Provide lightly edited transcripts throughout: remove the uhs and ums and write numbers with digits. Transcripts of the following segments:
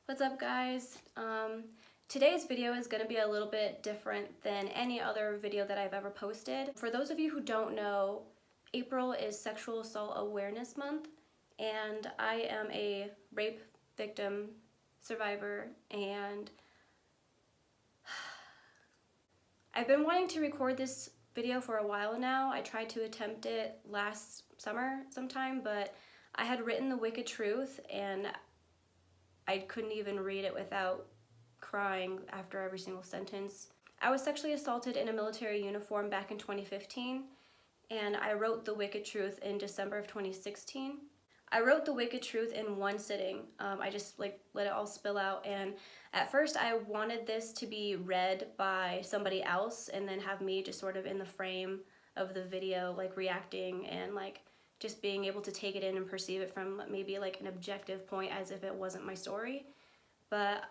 What's up, guys? Today's video is going to be a little bit different than any other video that I've ever posted. For those of you who don't know, April is Sexual Assault Awareness Month, and I am a rape victim survivor, and I've been wanting to record this video for a while now. I tried to attempt it last summer sometime, but I had written the wicked truth and I couldn't even read it without crying after every single sentence. I was sexually assaulted in a military uniform back in 2015, and I wrote the wicked truth in December of 2016. I wrote the wicked truth in one sitting. I just let it all spill out, and at first I wanted this to be read by somebody else and then have me just sort of in the frame of the video, reacting and just being able to take it in and perceive it from maybe an objective point as if it wasn't my story. But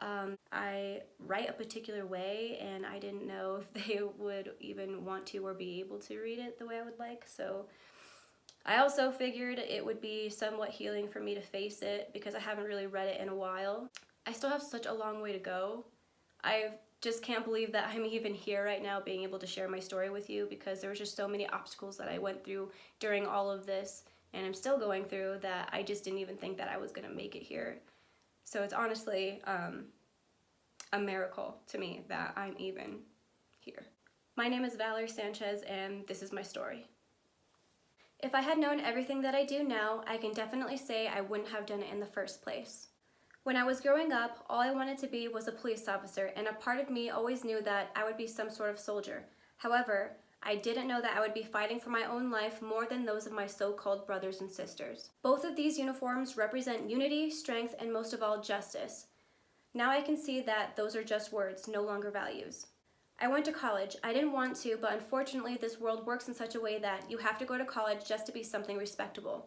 I write a particular way, and I didn't know if they would even want to or be able to read it the way I would like. So I also figured it would be somewhat healing for me to face it because I haven't really read it in a while. I still have such a long way to go. I just can't believe that I'm even here right now being able to share my story with you, because there was just so many obstacles that I went through during all of this, and I'm still going through, that I just didn't even think that I was gonna make it here. So it's honestly a miracle to me that I'm even here. My name is Valerie Sanchez, and this is my story. If I had known everything that I do now, I can definitely say I wouldn't have done it in the first place. When I was growing up, all I wanted to be was a police officer, and a part of me always knew that I would be some sort of soldier. However, I didn't know that I would be fighting for my own life more than those of my so-called brothers and sisters. Both of these uniforms represent unity, strength, and most of all, justice. Now I can see that those are just words, no longer values. I went to college. I didn't want to, but unfortunately this world works in such a way that you have to go to college just to be something respectable.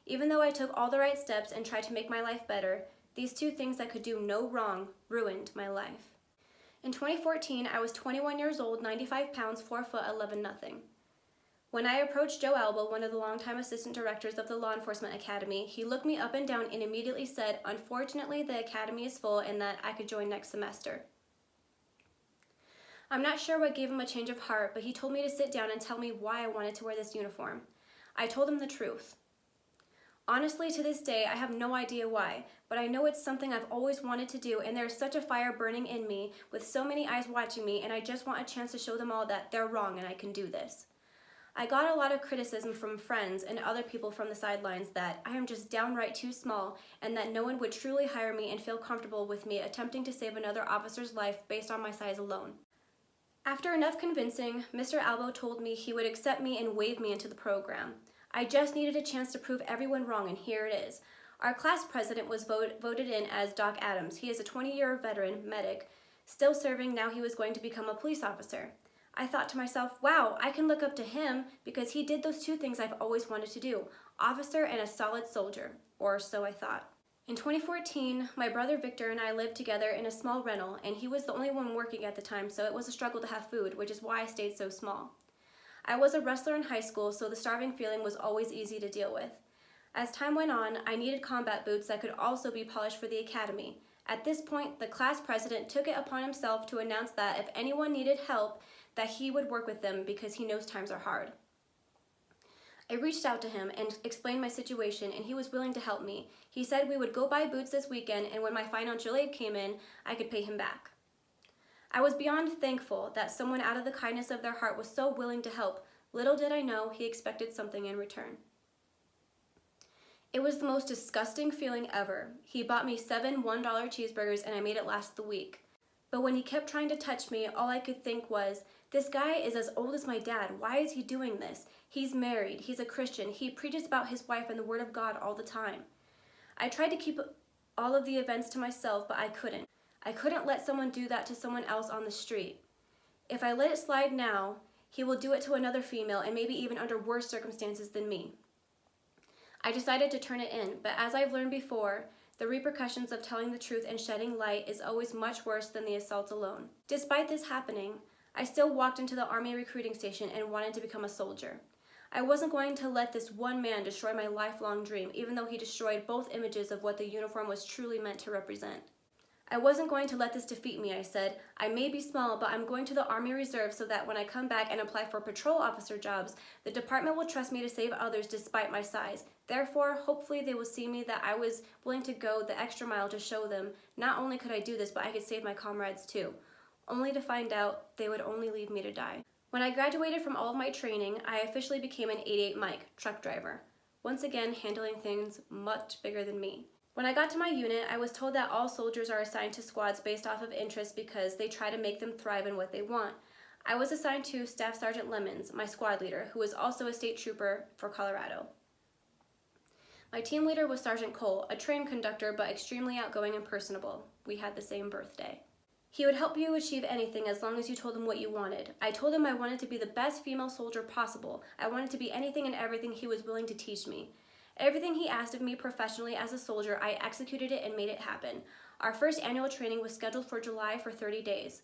Even though I took all the right steps and tried to make my life better, these two things that could do no wrong ruined my life. In 2014, I was 21 years old, 95 pounds, 4 foot, 11 nothing. When I approached Joe Alba, one of the longtime assistant directors of the Law Enforcement Academy, he looked me up and down and immediately said, "Unfortunately, the academy is full and that I could join next semester." I'm not sure what gave him a change of heart, but he told me to sit down and tell me why I wanted to wear this uniform. I told him the truth. Honestly, to this day, I have no idea why, but I know it's something I've always wanted to do, and there's such a fire burning in me with so many eyes watching me, and I just want a chance to show them all that they're wrong and I can do this. I got a lot of criticism from friends and other people from the sidelines that I am just downright too small and that no one would truly hire me and feel comfortable with me attempting to save another officer's life based on my size alone. After enough convincing, Mr. Albo told me he would accept me and waive me into the program. I just needed a chance to prove everyone wrong, and here it is. Our class president was voted in as Doc Adams. He is a 20-year veteran medic, still serving. Now he was going to become a police officer. I thought to myself, wow, I can look up to him because he did those two things I've always wanted to do, officer and a solid soldier, or so I thought. In 2014, my brother Victor and I lived together in a small rental, and he was the only one working at the time, so it was a struggle to have food, which is why I stayed so small. I was a wrestler in high school, so the starving feeling was always easy to deal with. As time went on, I needed combat boots that could also be polished for the academy. At this point, the class president took it upon himself to announce that if anyone needed help, that he would work with them because he knows times are hard. I reached out to him and explained my situation, and he was willing to help me. He said we would go buy boots this weekend, and when my financial aid came in, I could pay him back. I was beyond thankful that someone out of the kindness of their heart was so willing to help. Little did I know he expected something in return. It was the most disgusting feeling ever. He bought me 7 $1 cheeseburgers, and I made it last the week. But when he kept trying to touch me, all I could think was, this guy is as old as my dad. Why is he doing this? He's married. He's a Christian. He preaches about his wife and the Word of God all the time. I tried to keep all of the events to myself, but I couldn't. I couldn't let someone do that to someone else on the street. If I let it slide now, he will do it to another female, and maybe even under worse circumstances than me. I decided to turn it in, but as I've learned before, the repercussions of telling the truth and shedding light is always much worse than the assault alone. Despite this happening, I still walked into the Army recruiting station and wanted to become a soldier. I wasn't going to let this one man destroy my lifelong dream, even though he destroyed both images of what the uniform was truly meant to represent. I wasn't going to let this defeat me, I said. I may be small, but I'm going to the Army Reserve so that when I come back and apply for patrol officer jobs, the department will trust me to save others despite my size. Therefore, hopefully they will see me that I was willing to go the extra mile to show them not only could I do this, but I could save my comrades too. Only to find out they would only leave me to die. When I graduated from all of my training, I officially became an 88 Mike truck driver, once again handling things much bigger than me. When I got to my unit, I was told that all soldiers are assigned to squads based off of interest because they try to make them thrive in what they want. I was assigned to Staff Sergeant Lemons, my squad leader, who was also a state trooper for Colorado. My team leader was Sergeant Cole, a train conductor but extremely outgoing and personable. We had the same birthday. He would help you achieve anything as long as you told him what you wanted. I told him I wanted to be the best female soldier possible. I wanted to be anything and everything he was willing to teach me. Everything he asked of me professionally as a soldier, I executed it and made it happen. Our first annual training was scheduled for July for 30 days.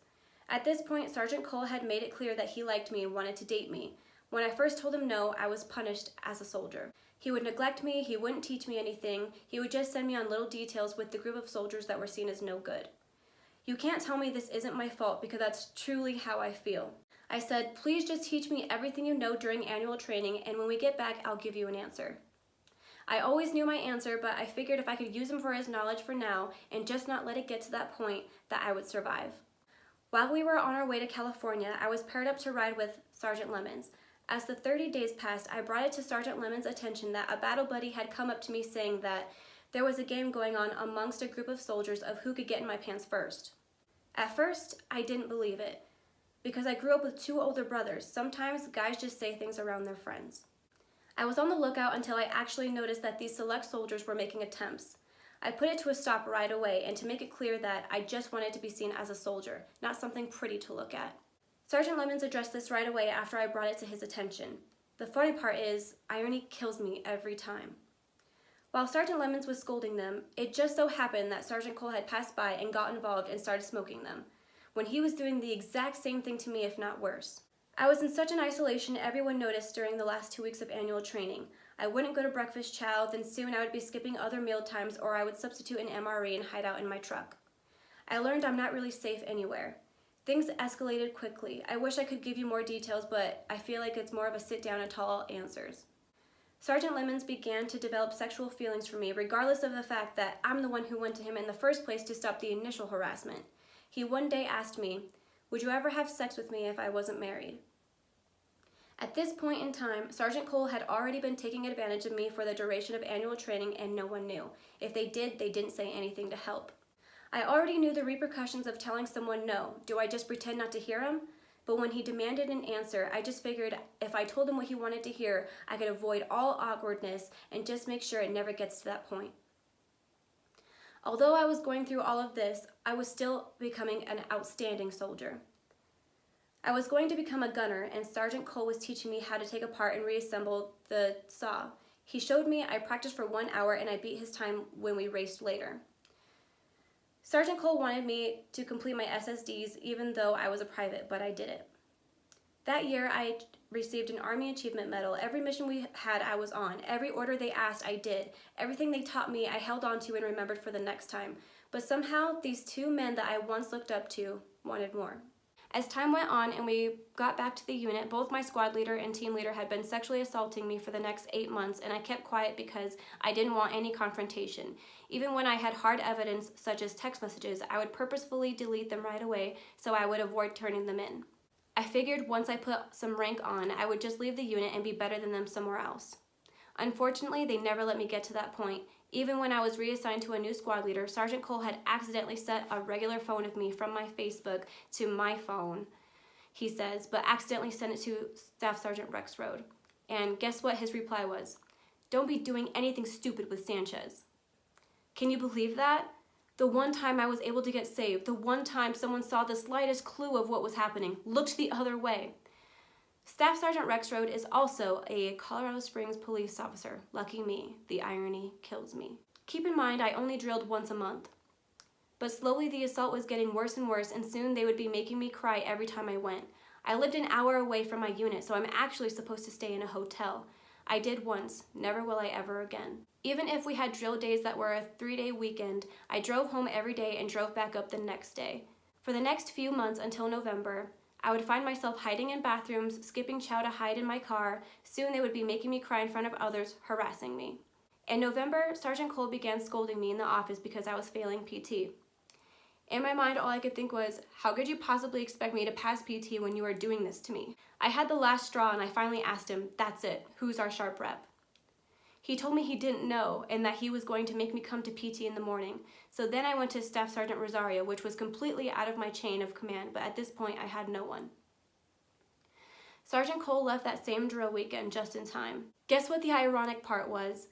At this point, Sergeant Cole had made it clear that he liked me and wanted to date me. When I first told him no, I was punished as a soldier. He would neglect me, he wouldn't teach me anything, he would just send me on little details with the group of soldiers that were seen as no good. You can't tell me this isn't my fault because that's truly how I feel. I said, please just teach me everything you know during annual training and when we get back, I'll give you an answer. I always knew my answer, but I figured if I could use him for his knowledge for now and just not let it get to that point, that I would survive. While we were on our way to California, I was paired up to ride with Sergeant Lemons. As the 30 days passed, I brought it to Sergeant Lemons' attention that a battle buddy had come up to me saying that there was a game going on amongst a group of soldiers of who could get in my pants first. At first, I didn't believe it. Because I grew up with two older brothers, sometimes guys just say things around their friends. I was on the lookout until I actually noticed that these select soldiers were making attempts. I put it to a stop right away and to make it clear that I just wanted to be seen as a soldier, not something pretty to look at. Sergeant Lemons addressed this right away after I brought it to his attention. The funny part is, irony kills me every time. While Sergeant Lemons was scolding them, it just so happened that Sergeant Cole had passed by and got involved and started smoking them, when he was doing the exact same thing to me, if not worse. I was in such an isolation everyone noticed during the last 2 weeks of annual training. I wouldn't go to breakfast chow, then soon I would be skipping other meal times or I would substitute an MRE and hide out in my truck. I learned I'm not really safe anywhere. Things escalated quickly. I wish I could give you more details, but I feel like it's more of a sit down and tell answers. Sergeant Lemons began to develop sexual feelings for me, regardless of the fact that I'm the one who went to him in the first place to stop the initial harassment. He one day asked me, "Would you ever have sex with me if I wasn't married?" At this point in time, Sergeant Cole had already been taking advantage of me for the duration of annual training and no one knew. If they did, they didn't say anything to help. I already knew the repercussions of telling someone no. Do I just pretend not to hear him? But when he demanded an answer, I just figured if I told him what he wanted to hear, I could avoid all awkwardness and just make sure it never gets to that point. Although I was going through all of this, I was still becoming an outstanding soldier. I was going to become a gunner, and Sergeant Cole was teaching me how to take apart and reassemble the saw. He showed me, I practiced for 1 hour, and I beat his time when we raced later. Sergeant Cole wanted me to complete my SSDs even though I was a private, but I did it. That year, I received an Army Achievement Medal. Every mission we had, I was on. Every order they asked, I did. Everything they taught me, I held on to and remembered for the next time. But somehow, these two men that I once looked up to wanted more. As time went on and we got back to the unit, both my squad leader and team leader had been sexually assaulting me for the next 8 months, and I kept quiet because I didn't want any confrontation. Even when I had hard evidence, such as text messages, I would purposefully delete them right away so I would avoid turning them in. I figured once I put some rank on, I would just leave the unit and be better than them somewhere else. Unfortunately, they never let me get to that point. Even when I was reassigned to a new squad leader, Sergeant Cole had accidentally sent a regular phone of me from my Facebook to my phone, he says, but accidentally sent it to Staff Sergeant Rex Road. And guess what his reply was? "Don't be doing anything stupid with Sanchez." Can you believe that? The one time I was able to get saved, the one time someone saw the slightest clue of what was happening, looked the other way. Staff Sergeant Rex Road is also a Colorado Springs police officer. Lucky me, the irony kills me. Keep in mind, I only drilled once a month. But slowly the assault was getting worse and worse, and soon they would be making me cry every time I went. I lived an hour away from my unit, so I'm actually supposed to stay in a hotel. I did once, never will I ever again. Even if we had drill days that were a 3-day weekend, I drove home every day and drove back up the next day. For the next few months until November, I would find myself hiding in bathrooms, skipping chow to hide in my car. Soon they would be making me cry in front of others, harassing me. In November, Sergeant Cole began scolding me in the office because I was failing PT. In my mind, all I could think was, how could you possibly expect me to pass PT when you are doing this to me? I had the last straw and I finally asked him, that's it, who's our sharp rep? He told me he didn't know and that he was going to make me come to PT in the morning. So then I went to Staff Sergeant Rosario, which was completely out of my chain of command, but at this point I had no one. Sergeant Cole left that same drill weekend just in time. Guess what the ironic part was?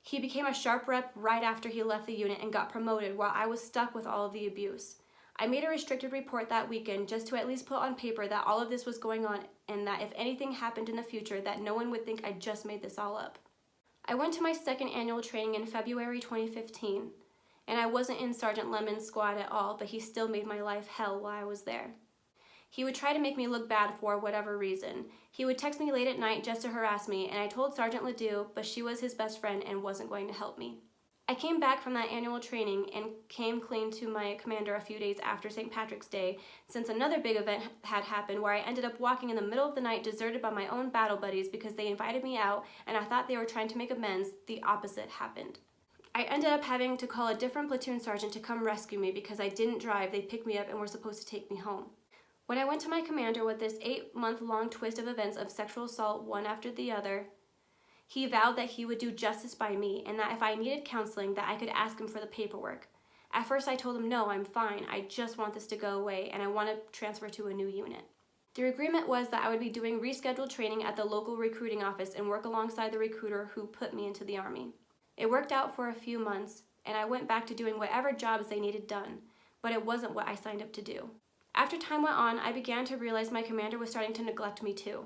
He became a sharp rep right after he left the unit and got promoted while I was stuck with all of the abuse. I made a restricted report that weekend just to at least put on paper that all of this was going on and that if anything happened in the future that no one would think I just made this all up. I went to my second annual training in February 2015, and I wasn't in Sergeant Lemon's squad at all, but he still made my life hell while I was there. He would try to make me look bad for whatever reason. He would text me late at night just to harass me, and I told Sergeant Ledoux, but she was his best friend and wasn't going to help me. I came back from that annual training and came clean to my commander a few days after St. Patrick's Day, since another big event had happened where I ended up walking in the middle of the night deserted by my own battle buddies because they invited me out and I thought they were trying to make amends. The opposite happened. I ended up having to call a different platoon sergeant to come rescue me because I didn't drive. They picked me up and were supposed to take me home. When I went to my commander with this 8-month-long twist of events of sexual assault one after the other, he vowed that he would do justice by me and that if I needed counseling that I could ask him for the paperwork. At first I told him, no, I'm fine. I just want this to go away and I want to transfer to a new unit. The agreement was that I would be doing rescheduled training at the local recruiting office and work alongside the recruiter who put me into the Army. It worked out for a few months and I went back to doing whatever jobs they needed done, but it wasn't what I signed up to do. After time went on, I began to realize my commander was starting to neglect me too.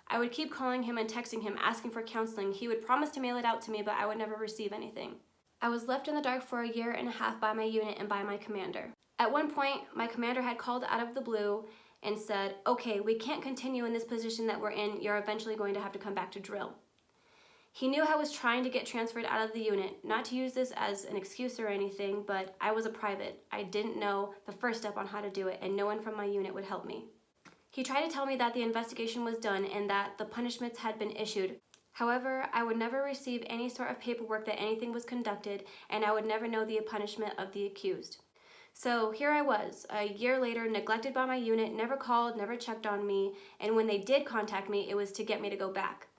I would keep calling him and texting him, asking for counseling. He would promise to mail it out to me, but I would never receive anything. I was left in the dark for 1.5 years by my unit and by my commander. At one point, my commander had called out of the blue and said, okay, we can't continue in this position that we're in. You're eventually going to have to come back to drill. He knew I was trying to get transferred out of the unit, not to use this as an excuse or anything, but I was a private. I didn't know the first step on how to do it, and no one from my unit would help me. He tried to tell me that the investigation was done and that the punishments had been issued. However, I would never receive any sort of paperwork that anything was conducted, and I would never know the punishment of the accused. So here I was, 1 year later, neglected by my unit, never called, never checked on me, and when they did contact me, it was to get me to go back.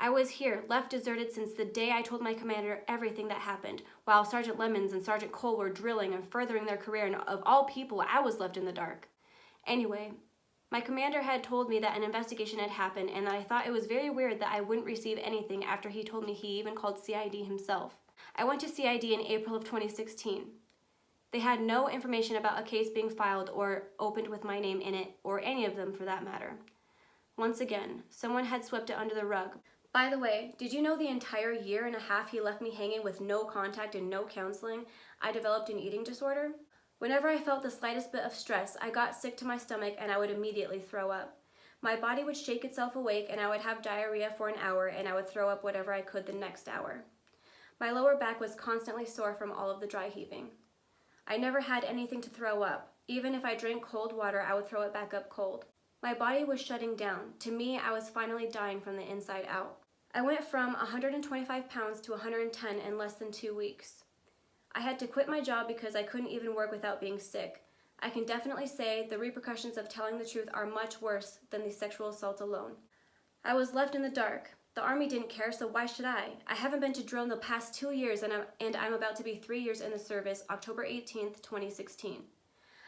I was here, left deserted since the day I told my commander everything that happened, while Sergeant Lemons and Sergeant Cole were drilling and furthering their career, and of all people, I was left in the dark. Anyway, my commander had told me that an investigation had happened and that I thought it was very weird that I wouldn't receive anything after he told me he even called CID himself. I went to CID in April of 2016. They had no information about a case being filed or opened with my name in it, or any of them for that matter. Once again, someone had swept it under the rug. By the way, did you know the entire 1.5 years he left me hanging with no contact and no counseling, I developed an eating disorder? Whenever I felt the slightest bit of stress, I got sick to my stomach and I would immediately throw up. My body would shake itself awake and I would have diarrhea for an hour and I would throw up whatever I could the next hour. My lower back was constantly sore from all of the dry heaving. I never had anything to throw up. Even if I drank cold water, I would throw it back up cold. My body was shutting down. To me, I was finally dying from the inside out. I went from 125 pounds to 110 in less than 2 weeks. I had to quit my job because I couldn't even work without being sick. I can definitely say the repercussions of telling the truth are much worse than the sexual assault alone. I was left in the dark. The Army didn't care, so why should I? I haven't been to drill in the past 2 years and I'm about to be 3 years in the service, October 18th, 2016.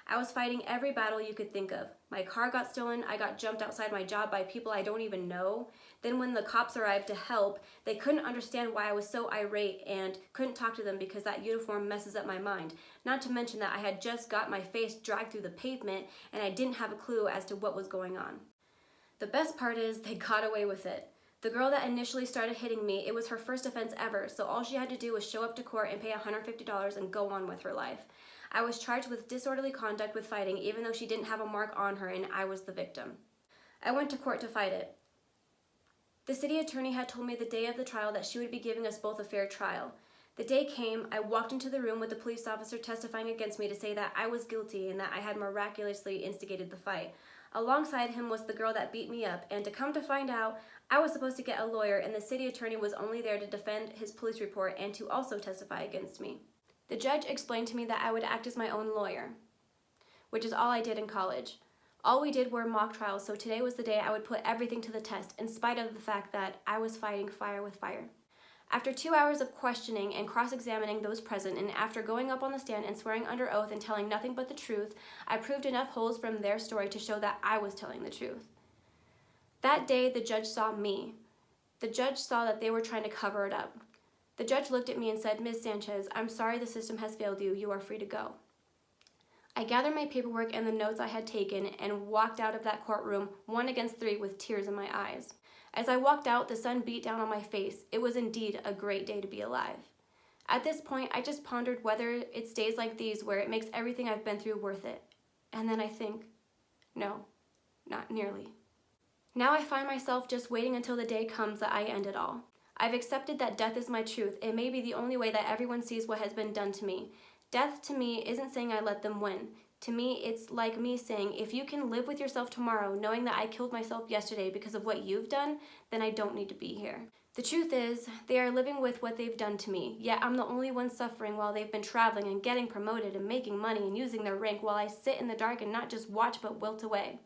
I was fighting every battle you could think of. My car got stolen, I got jumped outside my job by people I don't even know. Then when the cops arrived to help, they couldn't understand why I was so irate and couldn't talk to them because that uniform messes up my mind. Not to mention that I had just got my face dragged through the pavement and I didn't have a clue as to what was going on. The best part is they got away with it. The girl that initially started hitting me, it was her first offense ever, so all she had to do was show up to court and pay $150 and go on with her life. I was charged with disorderly conduct with fighting even though she didn't have a mark on her and I was the victim. I went to court to fight it. The city attorney had told me the day of the trial that she would be giving us both a fair trial. The day came, I walked into the room with the police officer testifying against me to say that I was guilty and that I had miraculously instigated the fight. Alongside him was the girl that beat me up, and to come to find out, I was supposed to get a lawyer and the city attorney was only there to defend his police report and to also testify against me. The judge explained to me that I would act as my own lawyer, which is all I did in college. All we did were mock trials, so today was the day I would put everything to the test, in spite of the fact that I was fighting fire with fire. After 2 hours of questioning and cross-examining those present, and after going up on the stand and swearing under oath and telling nothing but the truth, I proved enough holes from their story to show that I was telling the truth. That day, the judge saw me. The judge saw that they were trying to cover it up. The judge looked at me and said, "Ms. Sanchez, I'm sorry the system has failed you. You are free to go." I gathered my paperwork and the notes I had taken and walked out of that courtroom, 1 against 3, with tears in my eyes. As I walked out, the sun beat down on my face. It was indeed a great day to be alive. At this point, I just pondered whether it's days like these where it makes everything I've been through worth it. And then I think, no, not nearly. Now I find myself just waiting until the day comes that I end it all. I've accepted that death is my truth. It may be the only way that everyone sees what has been done to me. Death to me isn't saying I let them win. To me, it's like me saying, if you can live with yourself tomorrow knowing that I killed myself yesterday because of what you've done, then I don't need to be here. The truth is, they are living with what they've done to me, yet I'm the only one suffering while they've been traveling and getting promoted and making money and using their rank while I sit in the dark and not just watch but wilt away.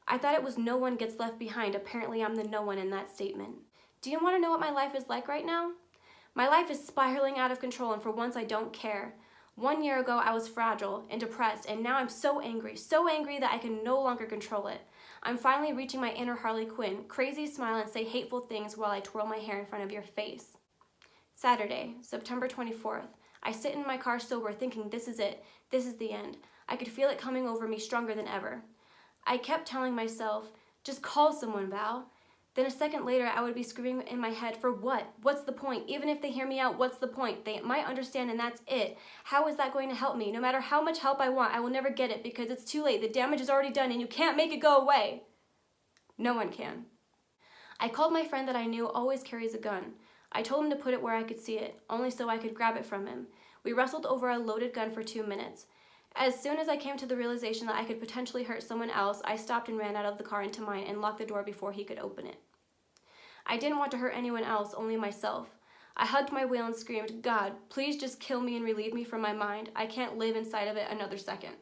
I thought it was no one gets left behind. Apparently I'm the no one in that statement. Do you want to know what my life is like right now? My life is spiraling out of control, and for once I don't care. 1 year ago, I was fragile and depressed, and now I'm so angry that I can no longer control it. I'm finally reaching my inner Harley Quinn, crazy smile and say hateful things while I twirl my hair in front of your face. Saturday, September 24th. I sit in my car sober thinking this is it, this is the end. I could feel it coming over me stronger than ever. I kept telling myself, just call someone, Val. Then a second later, I would be screaming in my head, for what? What's the point? Even if they hear me out, what's the point? They might understand and that's it. How is that going to help me? No matter how much help I want, I will never get it because it's too late. The damage is already done and you can't make it go away. No one can. I called my friend that I knew always carries a gun. I told him to put it where I could see it, only so I could grab it from him. We wrestled over a loaded gun for 2 minutes. As soon as I came to the realization that I could potentially hurt someone else, I stopped and ran out of the car into mine and locked the door before he could open it. I didn't want to hurt anyone else, only myself. I hugged my wheel and screamed, God, please just kill me and relieve me from my mind. I can't live inside of it another second.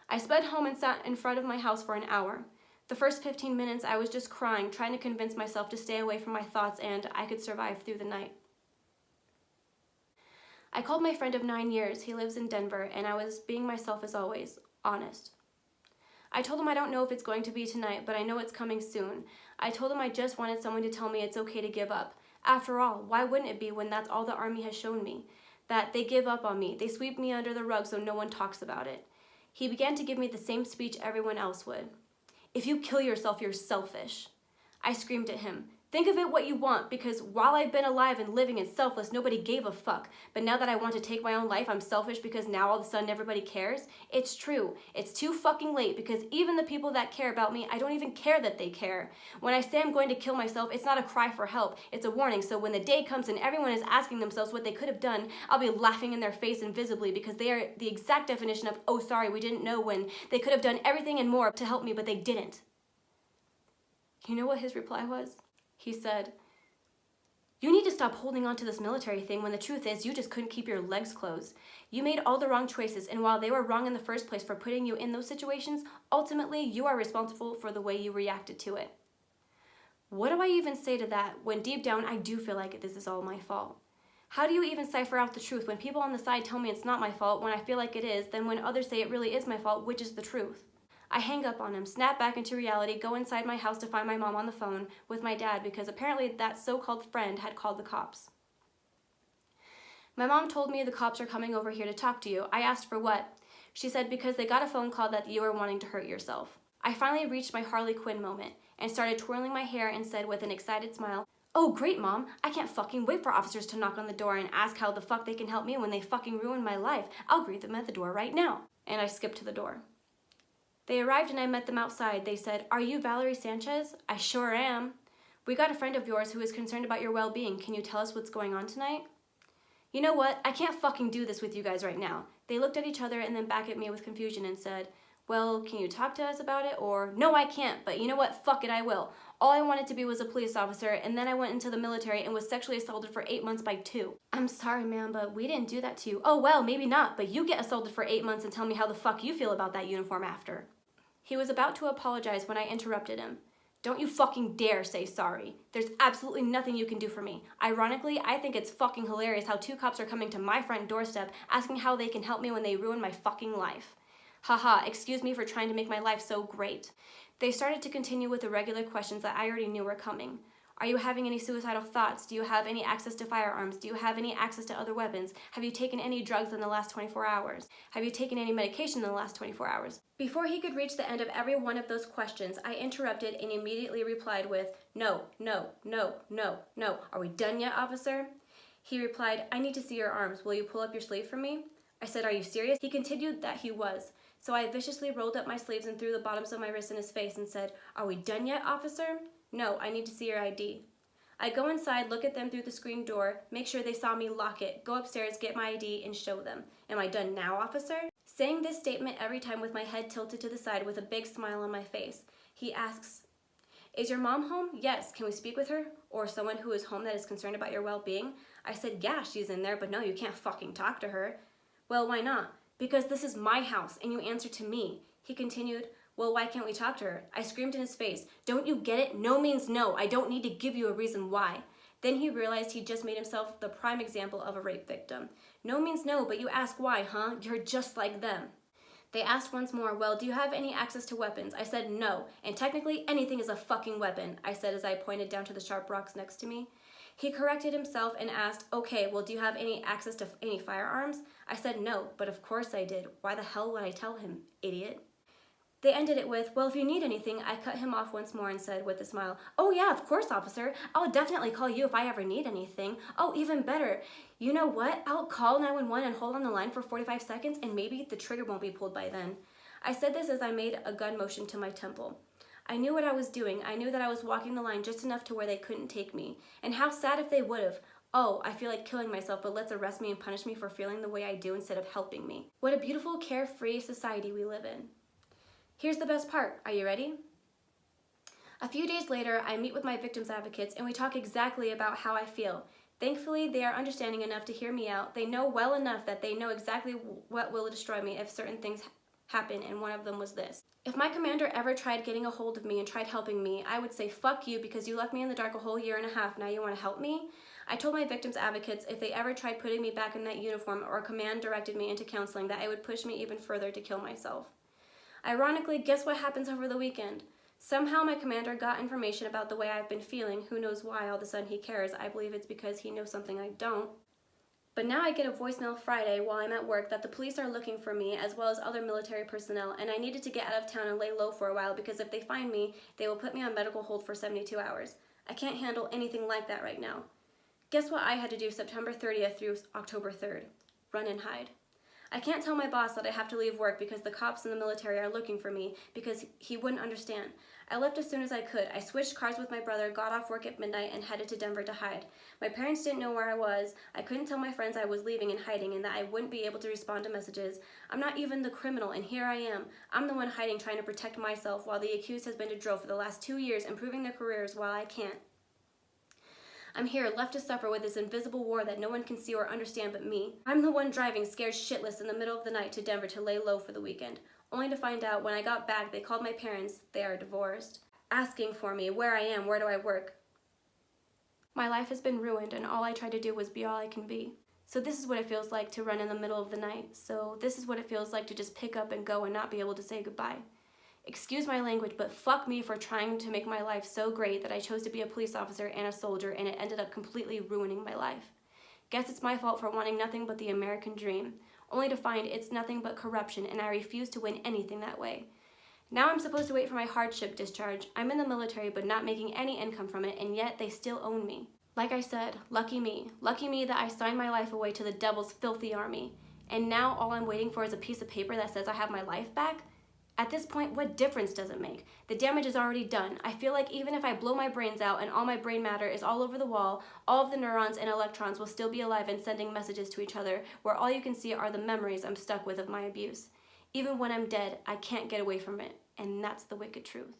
I sped home and sat in front of my house for an hour. The first 15 minutes I was just crying, trying to convince myself to stay away from my thoughts and I could survive through the night. I called my friend of 9 years. He lives in Denver, and I was being myself as always, honest. I told him I don't know if it's going to be tonight, but I know it's coming soon. I told him I just wanted someone to tell me it's okay to give up. After all, why wouldn't it be when that's all the Army has shown me? That they give up on me, they sweep me under the rug so no one talks about it. He began to give me the same speech everyone else would. If you kill yourself, you're selfish. I screamed at him. Think of it what you want, because while I've been alive and living and selfless, nobody gave a fuck. But now that I want to take my own life, I'm selfish because now all of a sudden everybody cares? It's true. It's too fucking late, because even the people that care about me, I don't even care that they care. When I say I'm going to kill myself, it's not a cry for help. It's a warning, so when the day comes and everyone is asking themselves what they could have done, I'll be laughing in their face invisibly because they are the exact definition of, oh sorry, we didn't know when. They could have done everything and more to help me, but they didn't. You know what his reply was? He said, you need to stop holding on to this military thing when the truth is you just couldn't keep your legs closed. You made all the wrong choices, and while they were wrong in the first place for putting you in those situations, ultimately you are responsible for the way you reacted to it. What do I even say to that when deep down I do feel like this is all my fault? How do you even cipher out the truth when people on the side tell me it's not my fault when I feel like it is, then when others say it really is my fault, which is the truth? I hang up on him, snap back into reality, go inside my house to find my mom on the phone with my dad because apparently that so-called friend had called the cops. My mom told me the cops are coming over here to talk to you. I asked for what? She said because they got a phone call that you were wanting to hurt yourself. I finally reached my Harley Quinn moment and started twirling my hair and said with an excited smile, oh great mom, I can't fucking wait for officers to knock on the door and ask how the fuck they can help me when they fucking ruined my life. I'll greet them at the door right now. And I skipped to the door. They arrived and I met them outside. They said, are you Valerie Sanchez? I sure am. We got a friend of yours who is concerned about your well-being. Can you tell us what's going on tonight? You know what? I can't fucking do this with you guys right now. They looked at each other and then back at me with confusion and said, well, can you talk to us about it? Or, no, I can't, but you know what? Fuck it, I will. All I wanted to be was a police officer, and then I went into the military and was sexually assaulted for 8 months by 2. I'm sorry, ma'am, but we didn't do that to you. Oh, well, maybe not, but you get assaulted for 8 months and tell me how the fuck you feel about that uniform after. He was about to apologize when I interrupted him. Don't you fucking dare say sorry. There's absolutely nothing you can do for me. Ironically, I think it's fucking hilarious how 2 cops are coming to my front doorstep asking how they can help me when they ruin my fucking life. Haha, excuse me for trying to make my life so great. They started to continue with the regular questions that I already knew were coming. Are you having any suicidal thoughts? Do you have any access to firearms? Do you have any access to other weapons? Have you taken any drugs in the last 24 hours? Have you taken any medication in the last 24 hours? Before he could reach the end of every one of those questions, I interrupted and immediately replied with, no, no, no, no, no. Are we done yet, officer? He replied, I need to see your arms. Will you pull up your sleeve for me? I said, are you serious? He continued that he was. So I viciously rolled up my sleeves and threw the bottoms of my wrists in his face and said, are we done yet, officer? No, I need to see your ID. I go inside, look at them through the screen door, make sure they saw me, lock it, go upstairs, get my ID, and show them. Am I done now, officer? Saying this statement every time with my head tilted to the side with a big smile on my face. He asks, is your mom home? Yes. Can we speak with her? Or someone who is home that is concerned about your well-being? I said, yeah, she's in there, but no, you can't fucking talk to her. Well, why not? Because this is my house, and you answer to me. He continued, well, why can't we talk to her? I screamed in his face, don't you get it? No means no. I don't need to give you a reason why. Then he realized he just made himself the prime example of a rape victim. No means no, but you ask why, huh? You're just like them. They asked once more, well, do you have any access to weapons? I said no, and technically anything is a fucking weapon, I said as I pointed down to the sharp rocks next to me. He corrected himself and asked, okay, well, do you have any access to any firearms? I said no, but of course I did. Why the hell would I tell him, idiot? They ended it with, well, if you need anything, I cut him off once more and said with a smile, oh yeah, of course, officer. I'll definitely call you if I ever need anything. Oh, even better. You know what? I'll call 911 and hold on the line for 45 seconds and maybe the trigger won't be pulled by then. I said this as I made a gun motion to my temple. I knew what I was doing. I knew that I was walking the line just enough to where they couldn't take me. And how sad if they would have. Oh, I feel like killing myself, but let's arrest me and punish me for feeling the way I do instead of helping me. What a beautiful, carefree society we live in. Here's the best part. Are you ready? A few days later, I meet with my victims advocates and we talk exactly about how I feel. Thankfully, they are understanding enough to hear me out. They know well enough that they know exactly what will destroy me if certain things happen, and one of them was this. If my commander ever tried getting a hold of me and tried helping me, I would say, fuck you, because you left me in the dark a whole year and a half, now you want to help me? I told my victims advocates if they ever tried putting me back in that uniform or command directed me into counseling that it would push me even further to kill myself. Ironically, guess what happens over the weekend? Somehow my commander got information about the way I've been feeling. Who knows why all of a sudden he cares. I believe it's because he knows something I don't. But now I get a voicemail Friday while I'm at work that the police are looking for me as well as other military personnel, and I needed to get out of town and lay low for a while because if they find me, they will put me on medical hold for 72 hours. I can't handle anything like that right now. Guess what I had to do September 30th through October 3rd? Run and hide. I can't tell my boss that I have to leave work because the cops in the military are looking for me because he wouldn't understand. I left as soon as I could. I switched cars with my brother, got off work at midnight, and headed to Denver to hide. My parents didn't know where I was. I couldn't tell my friends I was leaving and hiding and that I wouldn't be able to respond to messages. I'm not even the criminal, and here I am. I'm the one hiding, trying to protect myself while the accused has been to drill for the last 2 years, improving their careers while I can't. I'm here, left to suffer with this invisible war that no one can see or understand but me. I'm the one driving, scared shitless in the middle of the night to Denver to lay low for the weekend, only to find out when I got back they called my parents, they are divorced, asking for me, where I am, where do I work. My life has been ruined and all I tried to do was be all I can be. So this is what it feels like to run in the middle of the night. So this is what it feels like to just pick up and go and not be able to say goodbye. Excuse my language, but fuck me for trying to make my life so great that I chose to be a police officer and a soldier and it ended up completely ruining my life. Guess it's my fault for wanting nothing but the American dream, only to find it's nothing but corruption and I refuse to win anything that way. Now I'm supposed to wait for my hardship discharge. I'm in the military but not making any income from it and yet they still own me. Like I said, lucky me that I signed my life away to the devil's filthy army. And now all I'm waiting for is a piece of paper that says I have my life back? At this point, what difference does it make? The damage is already done. I feel like even if I blow my brains out and all my brain matter is all over the wall, all of the neurons and electrons will still be alive and sending messages to each other, where all you can see are the memories I'm stuck with of my abuse. Even when I'm dead, I can't get away from it, and that's the wicked truth.